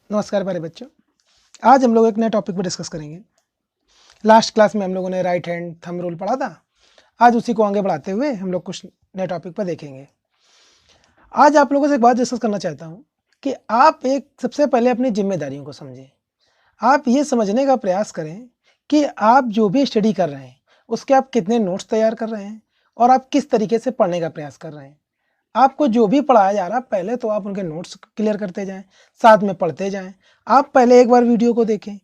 नमस्कार प्यारे बच्चों। आज हम लोग एक नए टॉपिक पर डिस्कस करेंगे। लास्ट क्लास में हम लोगों ने राइट हैंड थंब रूल पढ़ा था। आज उसी को आगे बढ़ाते हुए हम लोग कुछ नए टॉपिक पर देखेंगे। आज आप लोगों से एक बात डिस्कस करना चाहता हूँ कि आप एक सबसे पहले अपनी जिम्मेदारियों को समझें। आप ये समझने का प्रयास करें कि आप जो भी स्टडी कर रहे हैं उसके आप कितने नोट्स तैयार कर रहे हैं और आप किस तरीके से पढ़ने का प्रयास कर रहे हैं। आपको जो भी पढ़ाया जा रहा है पहले तो आप उनके नोट्स क्लियर करते जाएं, साथ में पढ़ते जाएं। आप पहले एक बार वीडियो को देखें,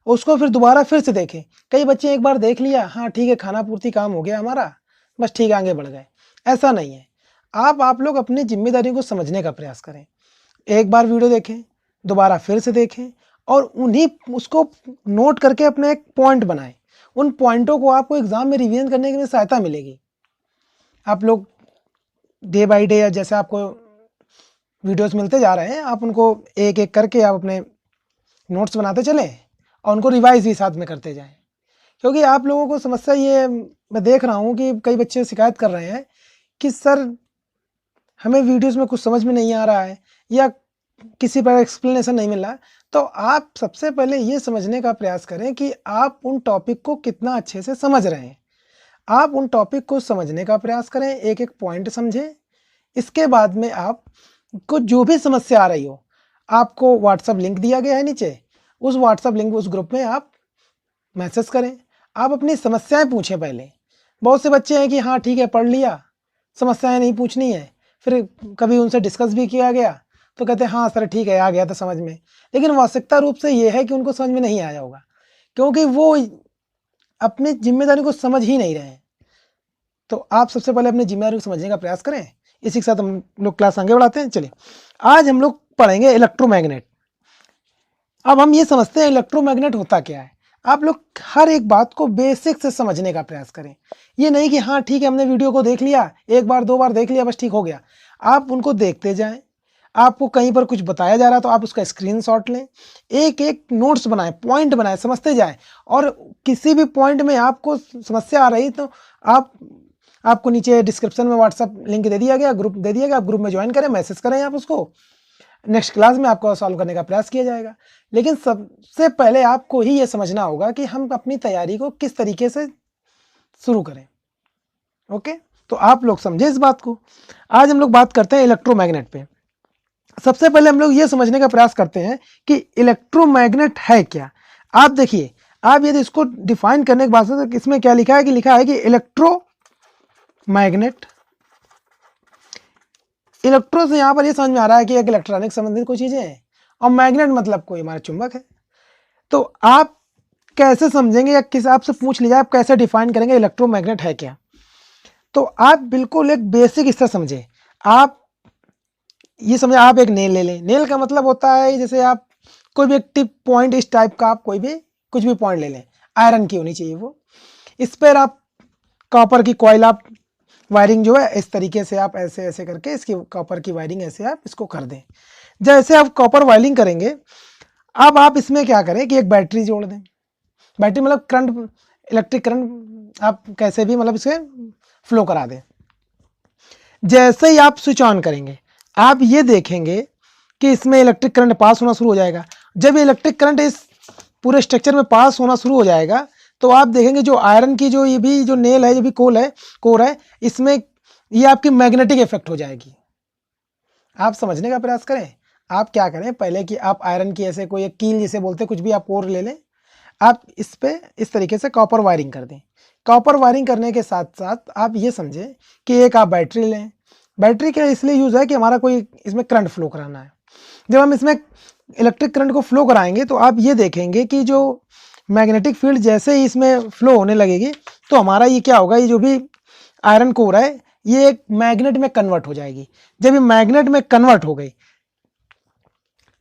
उसको फिर दोबारा फिर से देखें। कई बच्चे एक बार देख लिया, हाँ ठीक है, खाना पूर्ति काम हो गया हमारा, बस ठीक है आगे बढ़ गए। ऐसा नहीं है। आप लोग अपनी जिम्मेदारियों को समझने का प्रयास करें। एक बार वीडियो देखें, दोबारा फिर से देखें और उन्हीं उसको नोट करके अपने एक पॉइंट बनाएं। उन पॉइंटों को आपको एग्जाम में रिवीजन करने के लिए सहायता मिलेगी। आप लोग डे बाय डे या जैसे आपको वीडियोस मिलते जा रहे हैं, आप उनको एक एक करके आप अपने नोट्स बनाते चलें और उनको रिवाइज भी साथ में करते जाएं। क्योंकि आप लोगों को समस्या ये मैं देख रहा हूँ कि कई बच्चे शिकायत कर रहे हैं कि सर हमें वीडियोस में कुछ समझ में नहीं आ रहा है या किसी पर एक्सप्लेनेशन नहीं मिल रहा। तो आप सबसे पहले ये समझने का प्रयास करें कि आप उन टॉपिक को कितना अच्छे से समझ रहे हैं। आप उन टॉपिक को समझने का प्रयास करें, एक एक पॉइंट समझें। इसके बाद में आपको जो भी समस्या आ रही हो, आपको व्हाट्सएप लिंक दिया गया है नीचे, उस व्हाट्सएप लिंक उस ग्रुप में आप मैसेज करें। आप अपनी समस्याएं पूछें पहले। बहुत से बच्चे हैं कि हाँ ठीक है पढ़ लिया, समस्याएं नहीं पूछनी है। फिर कभी उनसे डिस्कस भी किया गया तो कहते हैं हाँ सर ठीक है आ गया था समझ में, लेकिन वास्तविकता रूप से ये है कि उनको समझ में नहीं आया होगा क्योंकि वो अपनी जिम्मेदारी को समझ ही नहीं रहे हैं। तो आप सबसे पहले अपनी जिम्मेदारी को समझने का प्रयास करें। इसी के साथ हम लोग क्लास आगे बढ़ाते हैं। चलिए आज हम लोग पढ़ेंगे इलेक्ट्रोमैग्नेट। अब हम ये समझते हैं इलेक्ट्रोमैग्नेट होता क्या है। आप लोग हर एक बात को बेसिक से समझने का प्रयास करें। ये नहीं कि हाँ ठीक है हमने वीडियो को देख लिया, एक बार दो बार देख लिया बस ठीक हो गया। आप उनको देखते जाएं। आपको कहीं पर कुछ बताया जा रहा है तो आप उसका स्क्रीनशॉट लें, एक एक नोट्स बनाएं, पॉइंट बनाएं, समझते जाएं। और किसी भी पॉइंट में आपको समस्या आ रही तो आपको नीचे डिस्क्रिप्शन में व्हाट्सएप लिंक दे दिया गया, ग्रुप दे दिया गया, आप ग्रुप में ज्वाइन करें, मैसेज करें आप उसको। नेक्स्ट क्लास में आपको सॉल्व करने का प्रयास किया जाएगा। लेकिन सबसे पहले आपको ही ये समझना होगा कि हम अपनी तैयारी को किस तरीके से शुरू करें। ओके, तो आप लोग समझे इस बात को। आज हम लोग बात करते हैं इलेक्ट्रोमैग्नेट पे। सबसे पहले हम लोग ये समझने का प्रयास करते हैं कि इलेक्ट्रोमैग्नेट है क्या। आप देखिए, आप यदि इसको डिफाइन करने के बाद तो इसमें क्या लिखा है कि इलेक्ट्रोमैग्नेट। इलेक्ट्रो से यहां पर ये समझ में आ रहा है कि एक इलेक्ट्रॉनिक संबंधित कोई चीजें हैं और मैग्नेट मतलब कोई हमारा चुंबक है। तो आप कैसे समझेंगे या किस आपसे पूछ लीजिए आप कैसे डिफाइन करेंगे इलेक्ट्रोमैग्नेट है क्या। तो आप बिल्कुल एक बेसिक स्तर समझे। आप ये समझे, आप एक नेल ले लें। नेल का मतलब होता है जैसे आप कोई भी एक टिप पॉइंट इस टाइप का आप कोई भी कुछ भी पॉइंट ले लें, आयरन की होनी चाहिए वो। इस पर आप कॉपर की कॉइल आप वायरिंग जो है इस तरीके से आप ऐसे ऐसे करके इसकी कॉपर की वायरिंग ऐसे आप इसको कर दें। जैसे आप कॉपर वायरिंग करेंगे, अब आप इसमें क्या करें कि एक बैटरी जोड़ दें। बैटरी मतलब करंट, इलेक्ट्रिक करंट आप कैसे भी मतलब इसे फ्लो करा दें। जैसे ही आप स्विच ऑन करेंगे आप ये देखेंगे कि इसमें इलेक्ट्रिक करंट पास होना शुरू हो जाएगा। जब इलेक्ट्रिक करंट इस पूरे स्ट्रक्चर में पास होना शुरू हो जाएगा तो आप देखेंगे जो आयरन की जो ये भी जो नेल है, जो भी कोर है, इसमें ये आपकी मैग्नेटिक इफेक्ट हो जाएगी। आप समझने का प्रयास करें। आप क्या करें पहले कि आप आयरन की ऐसे कोई एक कील जिसे बोलते हैं कुछ भी आप कोर ले लें, आप इस पे इस तरीके से कॉपर वायरिंग कर दें। कॉपर वायरिंग करने के साथ साथ आप ये समझें कि एक आप बैटरी लें। बैटरी का इसलिए यूज़ है कि हमारा कोई इसमें करंट फ्लो कराना है। जब हम इसमें इलेक्ट्रिक करंट को फ्लो कराएंगे तो आप ये देखेंगे कि जो मैग्नेटिक फील्ड जैसे ही इसमें फ्लो होने लगेगी तो हमारा ये क्या होगा, ये जो भी आयरन कोर है ये एक मैग्नेट में कन्वर्ट हो जाएगी। जब ये मैग्नेट में कन्वर्ट हो गई,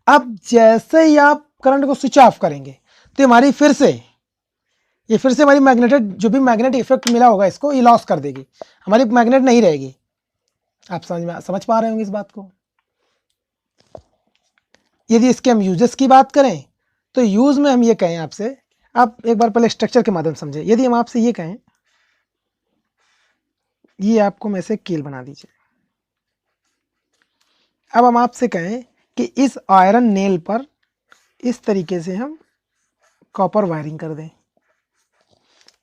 अब जैसे ही आप करंट को स्विच ऑफ करेंगे तो हमारी फिर से हमारी मैग्नेटिक जो भी मैग्नेटिक इफेक्ट मिला होगा इसको ये लॉस कर देगी, हमारी मैग्नेट नहीं रहेगी। आप समझ पा रहे होंगे इस बात को। यदि इसके हम यूजेस की बात करें तो यूज में हम ये कहें आपसे, आप एक बार पहले स्ट्रक्चर के माध्यम समझे। यदि हम आपसे ये कहें, ये आपको मैं से कील बना दीजिए। अब हम आपसे कहें कि इस आयरन नेल पर इस तरीके से हम कॉपर वायरिंग कर दें,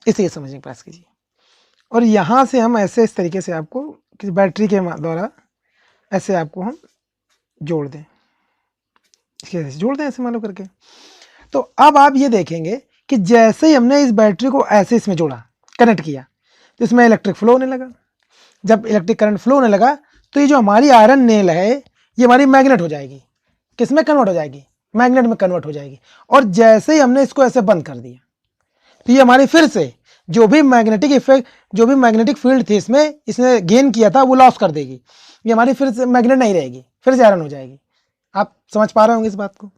इसे समझने का प्रयास कीजिए। और यहाँ से हम ऐसे इस तरीके से आपको किसी बैटरी के द्वारा ऐसे आपको हम जोड़ दें, ऐसे जोड़ दें ऐसे मान लो करके। तो अब आप ये देखेंगे कि जैसे ही हमने इस बैटरी को ऐसे इसमें जोड़ा, कनेक्ट किया, तो इसमें इलेक्ट्रिक फ्लो होने लगा। जब इलेक्ट्रिक करंट फ्लो होने लगा तो ये जो हमारी आयरन नेल है ये हमारी मैग्नेट हो जाएगी। किस में कन्वर्ट हो जाएगी? मैग्नेट में कन्वर्ट हो जाएगी। और जैसे ही हमने इसको ऐसे बंद कर दिया तो ये हमारी फिर से जो भी मैग्नेटिक इफेक्ट, जो भी मैग्नेटिक फील्ड थी इसमें इसने गेन किया था वो लॉस कर देगी। ये हमारी फिर से मैग्नेट नहीं रहेगी, फिर से आयरन हो जाएगी। आप समझ पा रहे होंगे इस बात को।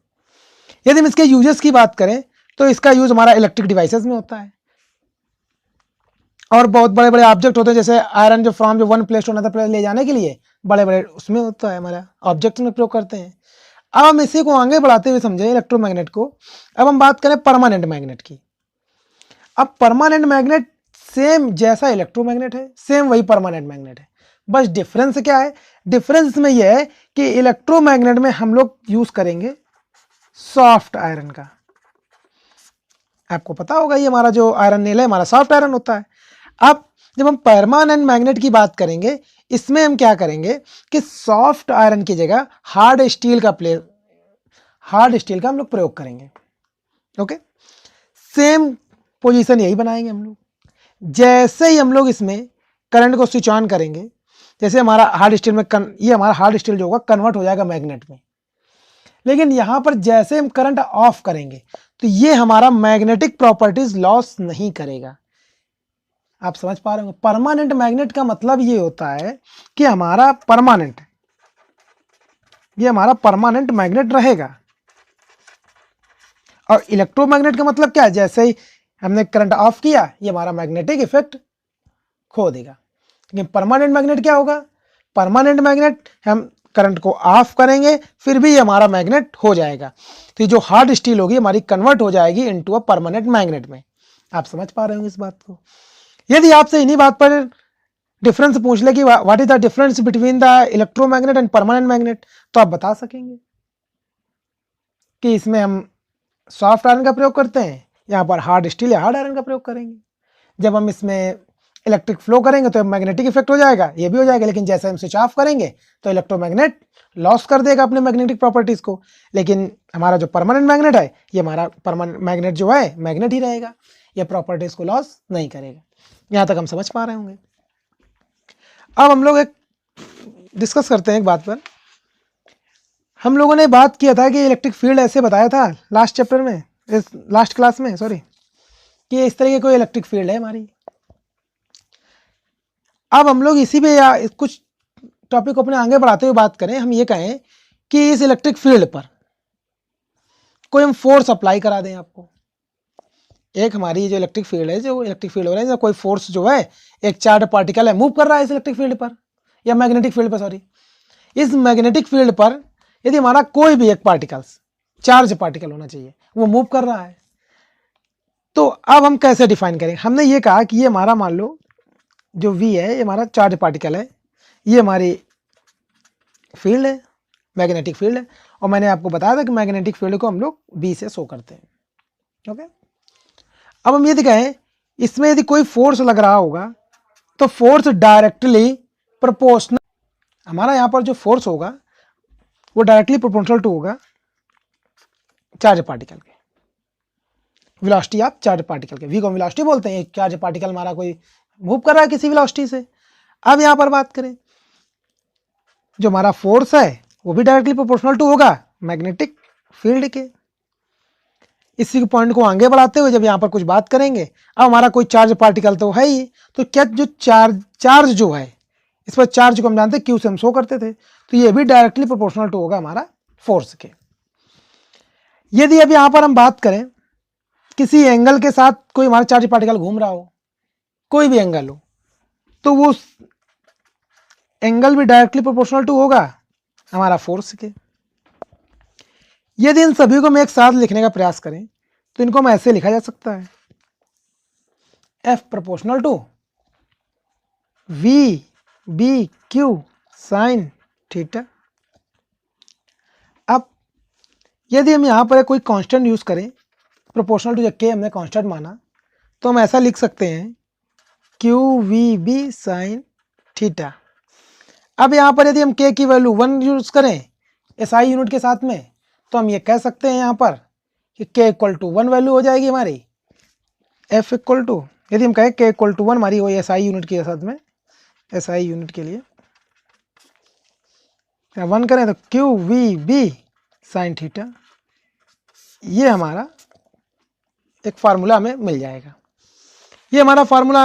यदि हम इसके यूजेस की बात करें तो इसका यूज हमारा इलेक्ट्रिक डिवाइसेस में होता है और बहुत बड़े बड़े ऑब्जेक्ट होते हैं, जैसे आयरन जो फ्रॉम जो one place to another place ले जाने के लिए बड़े बड़े उसमें होता है, हमारा ऑब्जेक्ट में प्रयोग करते हैं। अब हम इसी को आगे बढ़ाते हुए समझें इलेक्ट्रोमैग्नेट को। अब हम बात करें परमानेंट मैग्नेट की। अब परमानेंट मैग्नेट सेम जैसा इलेक्ट्रोमैग्नेट है, सेम वही परमानेंट मैग्नेट है, बस डिफरेंस क्या है? डिफरेंस में यह है कि इलेक्ट्रोमैग्नेट में हम लोग यूज करेंगे सॉफ्ट आयरन का। आपको पता होगा ये हमारा जो आयरन नेल है हमारा सॉफ्ट आयरन होता है। अब जब हम परमानेंट मैग्नेट की बात करेंगे इसमें हम क्या करेंगे कि सॉफ्ट आयरन की जगह हार्ड स्टील का हम लोग प्रयोग करेंगे। ओके, सेम पोजीशन यही बनाएंगे हम लोग। जैसे ही हम लोग इसमें करंट को स्विच ऑन करेंगे, जैसे हमारा हार्ड स्टील में ये हमारा हार्ड स्टील जो होगा कन्वर्ट हो जाएगा मैग्नेट में। लेकिन यहां पर जैसे हम करंट ऑफ करेंगे तो ये हमारा मैग्नेटिक प्रॉपर्टीज लॉस नहीं करेगा। आप समझ पा रहे हो? परमानेंट मैग्नेट का मतलब ये होता है कि हमारा परमानेंट मैग्नेट रहेगा। और इलेक्ट्रोमैग्नेट का मतलब क्या है? जैसे ही हमने करंट ऑफ किया ये हमारा मैग्नेटिक इफेक्ट खो देगा। लेकिन परमानेंट मैग्नेट क्या होगा? परमानेंट मैग्नेट हम करंट को ऑफ करेंगे फिर भी ये हमारा मैग्नेट हो जाएगा। तो जो हार्ड स्टील होगी हमारी कन्वर्ट हो जाएगी इनटू अ परमानेंट मैग्नेट में। आप समझ पा रहे होंगे इस बात को। यदि आपसे इन्हीं बात पर डिफरेंस पूछ ले कि what is the difference between the electromagnet and permanent magnet, तो आप बता सकेंगे कि इसमें हम सॉफ्ट आयरन का प्रयोग करते हैं, यहाँ पर हार्ड स्टील या हार्ड आयरन का प्रयोग करेंगे। जब हम इसमें इलेक्ट्रिक फ्लो करेंगे तो मैग्नेटिक इफेक्ट हो जाएगा, ये भी हो जाएगा। लेकिन जैसे हम स्विच ऑफ करेंगे तो इलेक्ट्रोमैग्नेट लॉस कर देगा अपने मैग्नेटिक प्रॉपर्टीज को। लेकिन हमारा जो परमानेंट मैग्नेट है ये हमारा परमानेंट मैग्नेट जो है मैग्नेट ही रहेगा, ये प्रॉपर्टीज को लॉस नहीं करेगा। यहाँ तक हम समझ पा रहे होंगे। अब हम लोग एक डिस्कस करते हैं एक बात पर। हम लोगों ने बात किया था कि इलेक्ट्रिक फील्ड ऐसे बताया था लास्ट चैप्टर में, इस लास्ट क्लास में सॉरी, कि इस तरह की कोई इलेक्ट्रिक फील्ड है हमारी। अब हम लोग इसी पे या कुछ टॉपिक को अपने आगे बढ़ाते हुए बात करें, हम ये कहें कि इस इलेक्ट्रिक फील्ड पर कोई हम फोर्स अप्लाई करा दें आपको। एक हमारी जो इलेक्ट्रिक फील्ड है, जो इलेक्ट्रिक फील्ड हो रहा है, कोई फोर्स जो है एक चार्ज पार्टिकल है मूव कर रहा है इस इलेक्ट्रिक फील्ड पर या मैग्नेटिक फील्ड पर, सॉरी इस मैग्नेटिक फील्ड पर यदि हमारा कोई भी एक पार्टिकल्स, चार्ज पार्टिकल होना चाहिए, वो मूव कर रहा है, तो अब हम कैसे डिफाइन करें? हमने ये कहा कि ये हमारा मान लो जो V है ये हमारा चार्ज पार्टिकल है, ये हमारी फील्ड है, मैग्नेटिक फील्ड है। और मैंने आपको बताया था कि मैग्नेटिक फील्ड को हम लोग B से शो करते हैं। ओके, अब हम ये दिखाएं इसमें यदि कोई फोर्स लग रहा होगा तो फोर्स डायरेक्टली प्रोपोर्शनल, हमारा यहाँ पर जो फोर्स होगा वो डायरेक्टली प्रोपोर्शनल टू होगा चार्ज पार्टिकल के वेलोसिटी ऑफ चार्ज पार्टिकल के। V को वेलोसिटी बोलते हैं। चार्ज पार्टिकल हमारा कोई मूव कर रहा है किसी वेलोसिटी से। अब यहाँ पर बात करें जो हमारा फोर्स है वो भी डायरेक्टली प्रोपोर्शनल टू होगा मैग्नेटिक फील्ड के। इसी पॉइंट को आगे बढ़ाते हुए जब यहाँ पर कुछ बात करेंगे, अब हमारा कोई चार्ज पार्टिकल तो है ही, तो क्या जो चार्ज जो है इस पर चार्ज को हम जानते हैं Q से हम शो करते थे, तो ये भी डायरेक्टली प्रोपोर्शनल टू होगा हमारा फोर्स के। यदि अब यहाँ पर हम बात करें किसी एंगल के साथ कोई हमारा चार्ज पार्टिकल घूम रहा हो, कोई भी एंगल हो, तो वो एंगल भी डायरेक्टली प्रोपोर्शनल टू होगा हमारा फोर्स के। यदि इन सभी को हम एक साथ लिखने का प्रयास करें तो इनको हम ऐसे लिखा जा सकता है F proportional to V B Q sine theta. अब यदि हम यहाँ पर कोई कांस्टेंट यूज़ करें, प्रोपोर्शनल टू जब के हमने कांस्टेंट माना, तो हम ऐसा लिख सकते हैं QVB साइन थीटा। अब यहाँ पर यदि हम के की वैल्यू 1 यूज़ करें SI यूनिट के साथ में, तो हम ये कह सकते हैं यहाँ पर कि k इक्वल टू 1 वैल्यू हो जाएगी हमारी, F इक्वल टू, यदि हम कहें k इक्वल टू 1 हमारी वही SI यूनिट के साथ में, SI यूनिट के लिए 1 करें तो QVB साइन थीटा, ये हमारा एक फार्मूला हमें मिल जाएगा। ये हमारा फार्मूला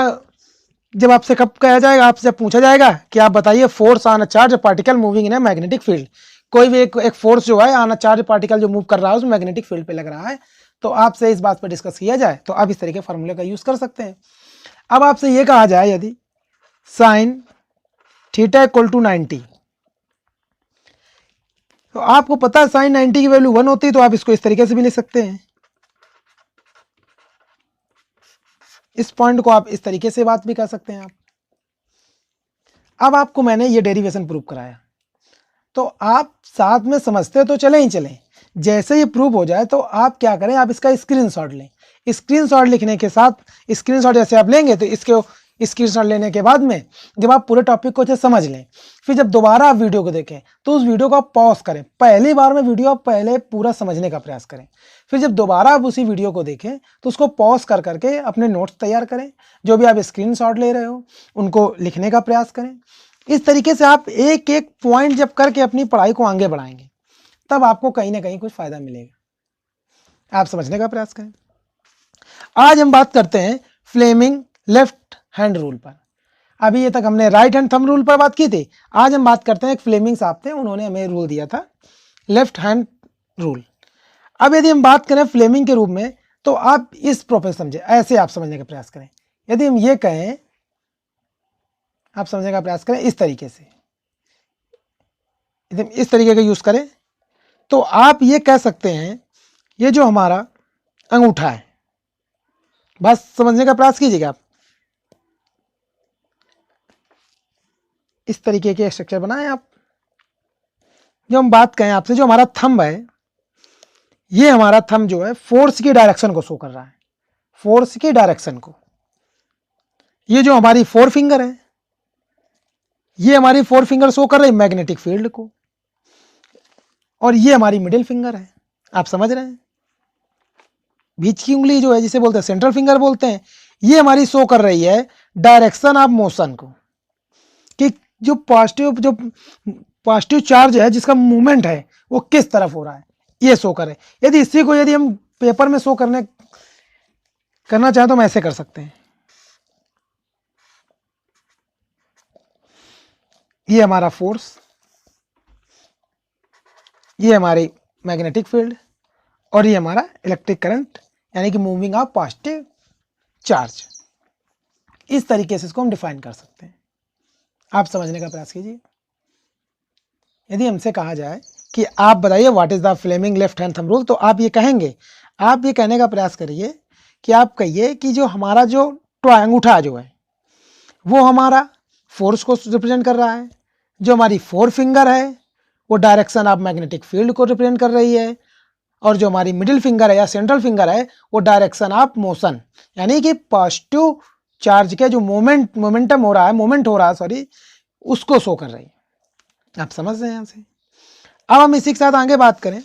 जब आपसे कब कहा जाएगा, आपसे जब पूछा जाएगा कि आप बताइए force on a charge particle moving in a magnetic field, कोई भी एक फोर्स जो है ऑन अ चार्ज पार्टिकल जो मूव कर रहा है उसमें मैग्नेटिक फील्ड पे लग रहा है, तो आपसे इस बात पर डिस्कस किया जाए तो आप इस तरीके फार्मूले का यूज कर सकते हैं। अब आपसे ये कहा जाए यदि साइन थीटा इक्वल टू 90, तो आपको पता है साइन 90 की वैल्यू 1 होती है, तो आप इसको इस तरीके से भी लिख सकते हैं। इस पॉइंट को आप इस तरीके से बात भी कर सकते हैं आप। अब आपको मैंने ये डेरिवेशन प्रूव कराया, तो आप साथ में समझते तो चले ही चलें, जैसे ये प्रूव हो जाए तो आप क्या करें, आप इसका स्क्रीनशॉट लें। स्क्रीनशॉट लिखने के साथ, स्क्रीनशॉट जैसे आप लेंगे तो इसके स्क्रीनशॉट लेने के बाद में जब आप पूरे टॉपिक को अच्छे समझ लें, फिर जब दोबारा आप वीडियो को देखें तो उस वीडियो को आप पॉज करें। पहली बार में वीडियो आप पहले पूरा समझने का प्रयास करें, फिर जब दोबारा आप उसी वीडियो को देखें तो उसको पॉज कर करके अपने नोट्स तैयार करें, जो भी आप स्क्रीनशॉट ले रहे हो उनको लिखने का प्रयास करें। इस तरीके से आप एक एक पॉइंट जब करके अपनी पढ़ाई को आगे बढ़ाएंगे, तब आपको कहीं ना कहीं कुछ फायदा मिलेगा। आप समझने का प्रयास करें। आज हम बात करते हैं फ्लेमिंग लेफ्ट हैंड रूल पर। अभी ये तक हमने राइट हैंड थंब रूल पर बात की थी, आज हम बात करते हैं एक फ्लेमिंग साहब थे, उन्होंने हमें रूल दिया था लेफ्ट हैंड रूल। अब यदि हम बात करें फ्लेमिंग के रूप में, तो आप इस प्रोसेस समझे, ऐसे आप समझने का प्रयास करें। यदि हम ये कहें, आप समझने का प्रयास करें इस तरीके से, यदि हम इस तरीके का यूज करें तो आप ये कह सकते हैं ये जो हमारा अंगूठा है, बस समझने का प्रयास कीजिएगा आप। इस तरीके के स्ट्रक्चर बनाएं आप। जो हम बात करें आपसे, जो हमारा थंब है, ये हमारा थंब जो है फोर्स की डायरेक्शन को शो कर रहा है, फोर्स की डायरेक्शन को। ये जो हमारी फोर फिंगर है, ये हमारी फोर फिंगर शो कर रही है मैग्नेटिक फील्ड को, और ये हमारी मिडिल फिंगर है। आप समझ रहे हैं, बीच की उंगली जो है जिसे बोलते हैं सेंट्रल फिंगर बोलते हैं, ये हमारी शो कर रही है डायरेक्शन ऑफ मोशन को, कि जो पॉजिटिव चार्ज है जिसका मूवमेंट है वो किस तरफ हो रहा है, ये शो करे। यदि इसी को यदि हम पेपर में शो करना चाहें तो हम ऐसे कर सकते हैं। ये हमारा फोर्स, ये हमारी मैग्नेटिक फील्ड, और ये हमारा इलेक्ट्रिक करंट, यानी कि मूविंग ऑफ पॉजिटिव चार्ज। इस तरीके से इसको हम डिफाइन कर सकते हैं। आप समझने का प्रयास कीजिए। यदि हमसे कहा जाए कि आप बताइए what is the Fleming left hand thumb rule, तो आप ये कहेंगे, आप ये कहने का प्रयास करिए कि आप कहिए कि जो हमारा जो अंगूठा जो है वो हमारा फोर्स को रिप्रेजेंट कर रहा है, जो हमारी फोर फिंगर है वो डायरेक्शन ऑफ मैग्नेटिक फील्ड को रिप्रेजेंट कर रही है, और जो हमारी मिडिल फिंगर है या सेंट्रल फिंगर है वो डायरेक्शन ऑफ मोशन, यानी कि पॉजिटिव चार्ज के जो मोमेंट हो रहा है सॉरी, उसको शो कर रही है। आप समझ रहे हैं यहां से। अब हम इसी के साथ आगे बात करें,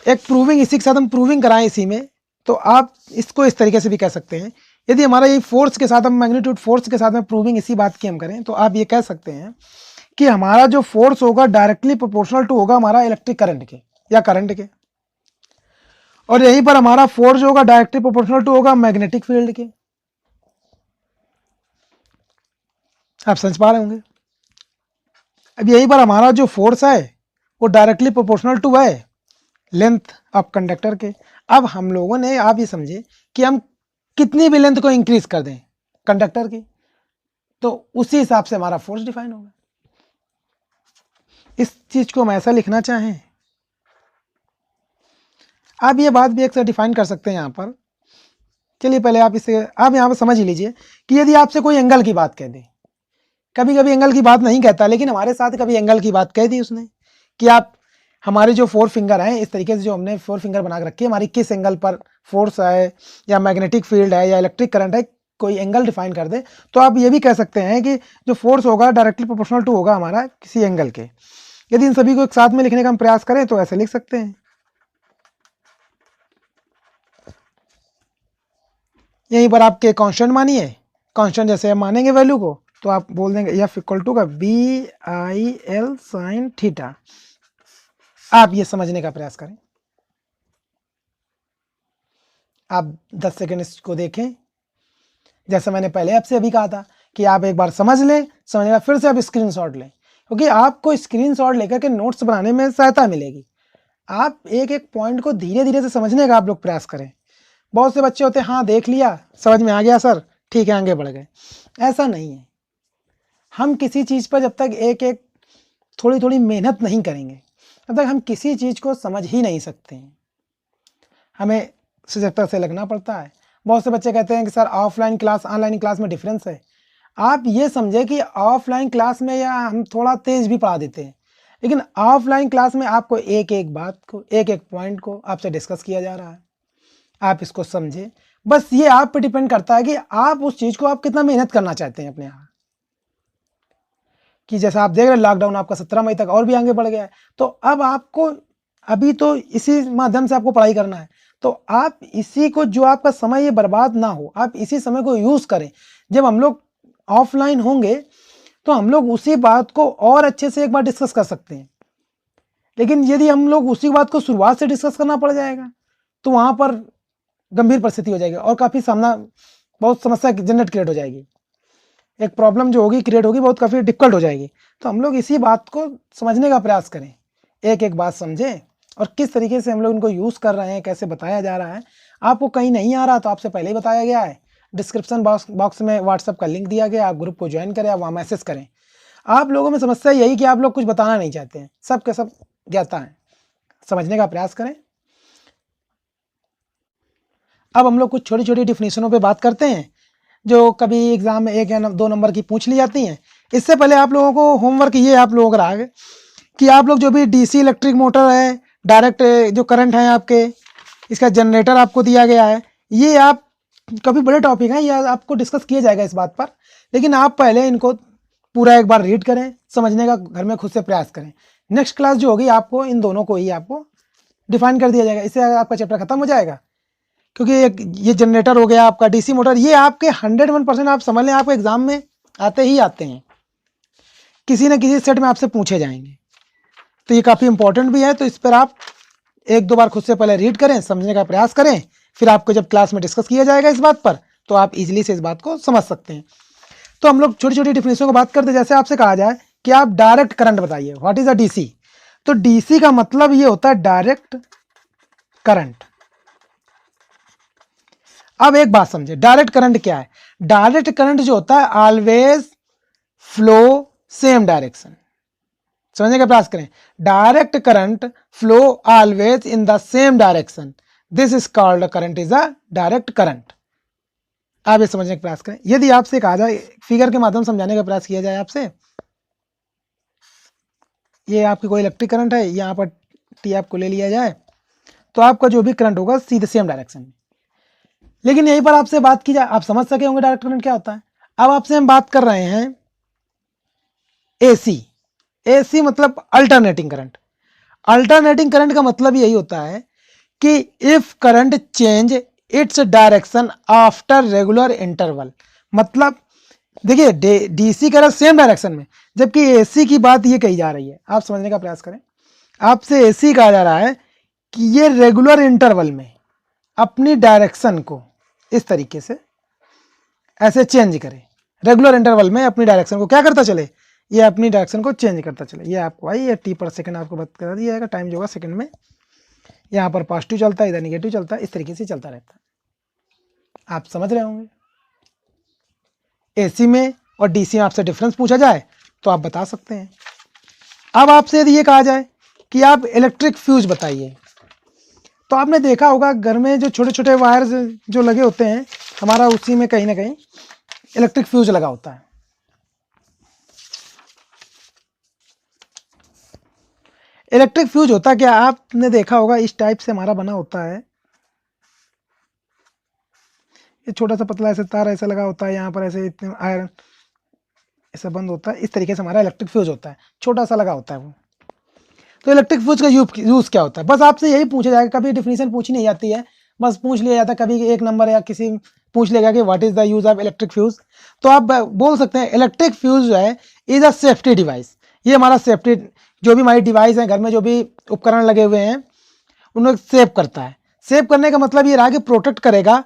एक प्रूविंग, इसी के साथ हम प्रूविंग कराएं इसी में, तो आप इसको इस तरीके से भी कह सकते हैं। यदि हमारा ये फोर्स के साथ, हम मैग्नीट्यूड फोर्स के साथ में प्रूविंग इसी बात की हम करें, तो आप ये कह सकते हैं कि हमारा जो फोर्स होगा डायरेक्टली प्रोपोर्शनल टू होगा हमारा इलेक्ट्रिक करंट के या करंट के, और यहीं पर हमारा फोर्स जो होगा डायरेक्टली प्रोपोर्शनल टू होगा मैग्नेटिक फील्ड के। आप समझ पा रहे होंगे। अब यहीं पर हमारा जो फोर्स है वो डायरेक्टली प्रोपोर्शनल टू है लेंथ ऑफ कंडक्टर के। अब हम लोगों ने, आप ये समझे कि हम कितनी भी लेंथ को इंक्रीज कर दें कंडक्टर की, तो उसी हिसाब से हमारा फोर्स डिफाइन होगा। इस चीज को हम ऐसा लिखना चाहें, आप ये बात भी एक साथ डिफाइन कर सकते हैं यहां पर। चलिए पहले आप यहां पर समझ ही लीजिए कि यदि आपसे कोई एंगल की बात कह दे, कभी कभी एंगल की बात नहीं कहता, लेकिन हमारे साथ कभी एंगल की बात कह दी उसने कि आप हमारे जो 4 फिंगर हैं, इस तरीके से जो हमने 4 फिंगर बना के रखी है, हमारी किस एंगल पर फोर्स है या मैग्नेटिक फील्ड है या इलेक्ट्रिक करंट है, कोई एंगल डिफाइन कर दे, तो आप ये भी कह सकते हैं कि जो फोर्स होगा डायरेक्टली प्रोपोर्शनल टू होगा हमारा किसी एंगल के। यदि इन सभी को एक साथ में लिखने का हम प्रयास करें तो ऐसे लिख सकते हैं। यहीं पर आपके कांस्टेंट मानिए, कांस्टेंट जैसे हम मानेंगे वैल्यू को, तो आप बोल देंगे एफ इक्वल टू का BIL साइन थीटा। आप ये समझने का प्रयास करें, आप 10 सेकंड इसको देखें। जैसे मैंने पहले आपसे अभी कहा था कि आप एक बार समझ लें, समझने का फिर से आप स्क्रीनशॉट लें, क्योंकि आपको स्क्रीनशॉट लेकर के नोट्स बनाने में सहायता मिलेगी। आप एक एक पॉइंट को धीरे धीरे से समझने का आप लोग प्रयास करें। बहुत से बच्चे होते हैं, हाँ देख लिया, समझ में आ गया सर, ठीक है आगे बढ़ गए। ऐसा नहीं है। हम किसी चीज़ पर जब तक एक एक थोड़ी थोड़ी मेहनत नहीं करेंगे, तब तक हम किसी चीज़ को समझ ही नहीं सकते हैं। हमें जब तक से लगना पड़ता है। बहुत से बच्चे कहते हैं कि sir offline class online class में डिफरेंस है। आप ये समझे कि ऑफलाइन क्लास में या हम थोड़ा तेज भी पढ़ा देते हैं, लेकिन ऑफलाइन क्लास में आपको एक एक बात को, एक एक पॉइंट को आपसे डिस्कस किया जा रहा है। आप इसको समझे, बस ये आप पे डिपेंड करता है कि आप उस चीज़ को आप कितना मेहनत करना चाहते हैं अपने यहाँ। कि जैसा आप देख रहे हैं लॉकडाउन आपका 17 मई तक और भी आगे बढ़ गया है, तो अब आपको अभी तो इसी माध्यम से आपको पढ़ाई करना है, तो आप इसी को, जो आपका समय ये बर्बाद ना हो, आप इसी समय को यूज़ करें। जब हम लोग ऑफलाइन होंगे तो हम लोग उसी बात को और अच्छे से एक बार डिस्कस कर सकते हैं, लेकिन यदि हम लोग उसी बात को शुरुआत से डिस्कस करना पड़ जाएगा तो वहाँ पर गंभीर परिस्थिति हो जाएगी और काफ़ी सामना, बहुत समस्या जनरेट क्रिएट हो जाएगी। एक प्रॉब्लम जो होगी क्रिएट होगी, बहुत काफ़ी डिफिकल्ट हो जाएगी। तो हम लोग इसी बात को समझने का प्रयास करें, एक एक बात समझें और किस तरीके से हम लोग इनको यूज़ कर रहे हैं, कैसे बताया जा रहा है। आपको कहीं नहीं आ रहा तो आपसे पहले ही बताया गया है, डिस्क्रिप्शन बॉक्स में व्हाट्सएप का लिंक दिया गया, आप ग्रुप को ज्वाइन करें, आप वहाँ मैसेज करें। आप लोगों में समस्या यही कि आप लोग कुछ बताना नहीं चाहते हैं, सब के सब ज्ञाता हैं। समझने का प्रयास करें। अब हम लोग कुछ छोटी छोटी डिफिनेशनों पे बात करते हैं जो कभी एग्जाम में 1 या 2 नंबर की पूछ ली जाती हैं। इससे पहले आप लोगों को होमवर्क ये आप लोगों का रहा है कि आप लोग जो भी डीसी इलेक्ट्रिक मोटर है, डायरेक्ट जो करंट है आपके, इसका जनरेटर आपको दिया गया है, ये आप कभी बड़े टॉपिक हैं, ये आपको डिस्कस किया जाएगा इस बात पर, लेकिन आप पहले इनको पूरा एक बार रीड करें, समझने का घर में खुद से प्रयास करें। नेक्स्ट क्लास जो होगी आपको इन दोनों को ही आपको डिफाइन कर दिया जाएगा, इससे आपका चैप्टर खत्म हो जाएगा। क्योंकि ये जनरेटर हो गया आपका, डीसी मोटर, ये आपके 101% आप समझ लें, आपको एग्जाम में आते ही आते हैं, किसी न किसी सेट में आपसे पूछे जाएंगे। तो ये काफ़ी इंपॉर्टेंट भी है, तो इस पर आप 1-2 बार खुद से पहले रीड करें, समझने का प्रयास करें, फिर आपको जब क्लास में डिस्कस किया जाएगा इस बात पर तो आप इजीली से इस बात को समझ सकते हैं। तो हम लोग छोटी छोटी डिफिनेशन को बात करते हैं। जैसे आपसे कहा जाए कि आप डायरेक्ट करंट बताइए, व्हाट इज अ डीसी, तो डीसी का मतलब ये होता है डायरेक्ट करंट। अब एक बात समझे, डायरेक्ट करंट क्या है? डायरेक्ट करंट जो होता है ऑलवेज फ्लो सेम डायरेक्शन। समझने का प्रयास करें, direct current flow always in the same direction, this is called current is a direct current. आप ये समझने का प्रयास करें। यदि आपसे कहा जाए, फिगर के माध्यम समझाने का प्रयास किया जाए आपसे, ये आपकी कोई इलेक्ट्रिक करंट है, यहाँ पर टी आपको ले लिया जाए, तो आपका जो भी करंट होगा सीधे सेम डायरेक्शन में। लेकिन यहीं पर आपसे बात की जाए, आप समझ सके होंगे डायरेक्ट करंट क्या होता है। अब आपसे हम बात कर रहे हैं एसी। एसी मतलब अल्टरनेटिंग करंट। अल्टरनेटिंग करंट का मतलब यही होता है कि if current change its direction after regular interval. मतलब देखिए डीसी का सेम डायरेक्शन में, जबकि एसी की बात ये कही जा रही है, आप समझने का प्रयास करें। आपसे एसी कहा जा रहा है कि ये रेगुलर इंटरवल में अपनी डायरेक्शन को इस तरीके से ऐसे चेंज करे, रेगुलर इंटरवल में अपनी डायरेक्शन को क्या करता चले, ये अपनी डायरेक्शन को चेंज करता चले। ये आपको आई, ये टी पर सेकंड आपको बता दिया जाएगा, टाइम जो होगा सेकंड में, यहाँ पर पॉजिटिव चलता है, इधर निगेटिव चलता है, इस तरीके से चलता रहता है। आप समझ रहे होंगे। एसी में और डीसी में आपसे डिफरेंस पूछा जाए तो आप बता सकते हैं। अब आपसे यदि ये कहा जाए कि आप इलेक्ट्रिक फ्यूज बताइए, तो आपने देखा होगा घर में जो छोटे छोटे वायर्स जो लगे होते हैं, हमारा उसी में कहीं ना कहीं इलेक्ट्रिक फ्यूज लगा होता है। इलेक्ट्रिक फ्यूज होता क्या, आपने देखा होगा इस टाइप से हमारा बना होता है, ये छोटा सा पतला ऐसे तार ऐसा लगा होता है, यहाँ पर ऐसे आयरन ऐसा बंद होता है, इस तरीके से हमारा इलेक्ट्रिक फ्यूज होता है, छोटा सा लगा होता है वो। तो इलेक्ट्रिक फ्यूज का यूज क्या होता है, बस आपसे यही पूछा जाएगा, कभी डिफिनीशन पूछी नहीं जाती है, बस पूछ लिया जाता है कभी एक नंबर या किसी पूछ लेगा कि what is the use of electric fuse. तो आप बोल सकते हैं इलेक्ट्रिक फ्यूज जो है इज अ सेफ्टी डिवाइस, ये हमारा सेफ्टी, जो भी हमारी डिवाइस है घर में, जो भी उपकरण लगे हुए हैं उन्हें सेव करता है। सेव करने का मतलब ये रहा कि प्रोटेक्ट करेगा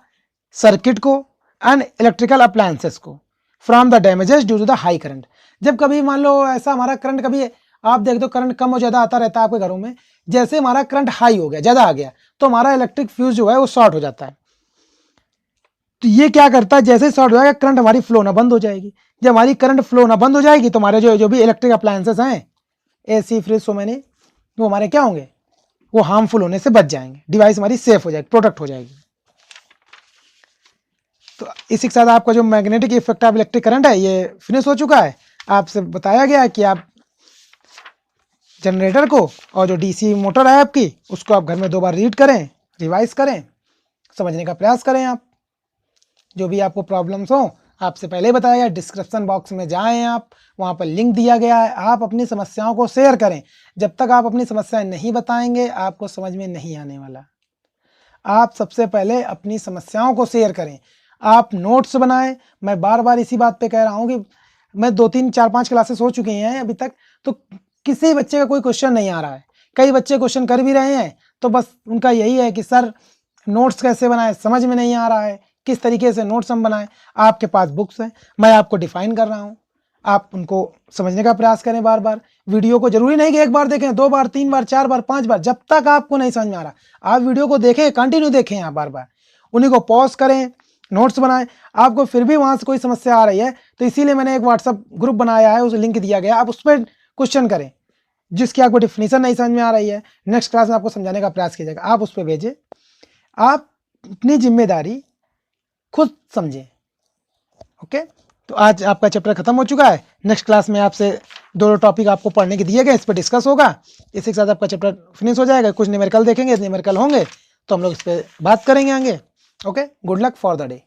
सर्किट को एंड इलेक्ट्रिकल अप्लायंसेस को from the damages due to the high current. जब कभी मान लो ऐसा हमारा करंट, कभी आप देख दो करंट कम और ज़्यादा आता रहता है आपके घरों में, जैसे हमारा करंट हाई हो गया, ज़्यादा आ गया, तो हमारा इलेक्ट्रिक फ्यूज जो है वो शॉर्ट हो जाता है। तो ये क्या करता है, जैसे शॉर्ट हो जाएगा करंट हमारी फ्लो ना बंद हो जाएगी। जब हमारी करंट फ्लो ना बंद हो जाएगी तो हमारे जो भी इलेक्ट्रिक अप्लायंसेस हैं, एसी, फ्रिज, सो मैनी, वो हमारे क्या होंगे, वो हार्मफुल होने से बच जाएंगे, डिवाइस हमारी सेफ हो जाएगी, प्रोटेक्ट हो जाएगी। तो इसी के साथ आपका जो magnetic effect of electric current है ये फिनिश हो चुका है। आपसे बताया गया है कि आप जनरेटर को और जो डीसी मोटर है आपकी उसको आप घर में 2 बार रीड करें, रिवाइज करें, समझने का प्रयास करें। आप जो भी आपको प्रॉब्लम्स हो, आपसे पहले बताया गया, डिस्क्रिप्शन बॉक्स में जाएं, आप वहाँ पर लिंक दिया गया है, आप अपनी समस्याओं को शेयर करें। जब तक आप अपनी समस्याएं नहीं बताएंगे आपको समझ में नहीं आने वाला। आप सबसे पहले अपनी समस्याओं को शेयर करें, आप नोट्स बनाएं। मैं बार बार इसी बात पे कह रहा हूँ कि मैं 2, 3, 4, 5 क्लासेस हो चुकी हैं अभी तक, तो किसी बच्चे का कोई क्वेश्चन नहीं आ रहा है। कई बच्चे क्वेश्चन कर भी रहे हैं तो बस उनका यही है कि सर नोट्स कैसे बनाएं, समझ में नहीं आ रहा है, किस तरीके से नोट्स हम बनाएं। आपके पास बुक्स हैं, मैं आपको डिफाइन कर रहा हूँ, आप उनको समझने का प्रयास करें। बार बार वीडियो को जरूरी नहीं कि 1 बार देखें, 2 बार, 3 बार, 4 बार, 5 बार, जब तक आपको नहीं समझ में आ रहा आप वीडियो को देखें, कंटिन्यू देखें, आप बार बार उन्हीं को पॉज करें, नोट्स बनाएं। आपको फिर भी वहां से कोई समस्या आ रही है तो इसीलिए मैंने एक व्हाट्सअप ग्रुप बनाया है, उस लिंक दिया गया, आप उस पर क्वेश्चन करें, जिसकी आपको डिफिनीशन नहीं समझ में आ रही है, नेक्स्ट क्लास में आपको समझाने का प्रयास किया जाएगा, आप उस पर भेजें। आप अपनी जिम्मेदारी खुद समझें। ओके, तो आज आपका चैप्टर खत्म हो चुका है। नेक्स्ट क्लास में आपसे 2 टॉपिक आपको पढ़ने के दिए गए, इस पर डिस्कस होगा। इसी के साथ आपका चैप्टर फिनिश हो जाएगा। कुछ न्यूमेरिकल देखेंगे, न्यूमेरिकल होंगे तो हम लोग इस पर बात करेंगे आगे। Okay, good luck for the day.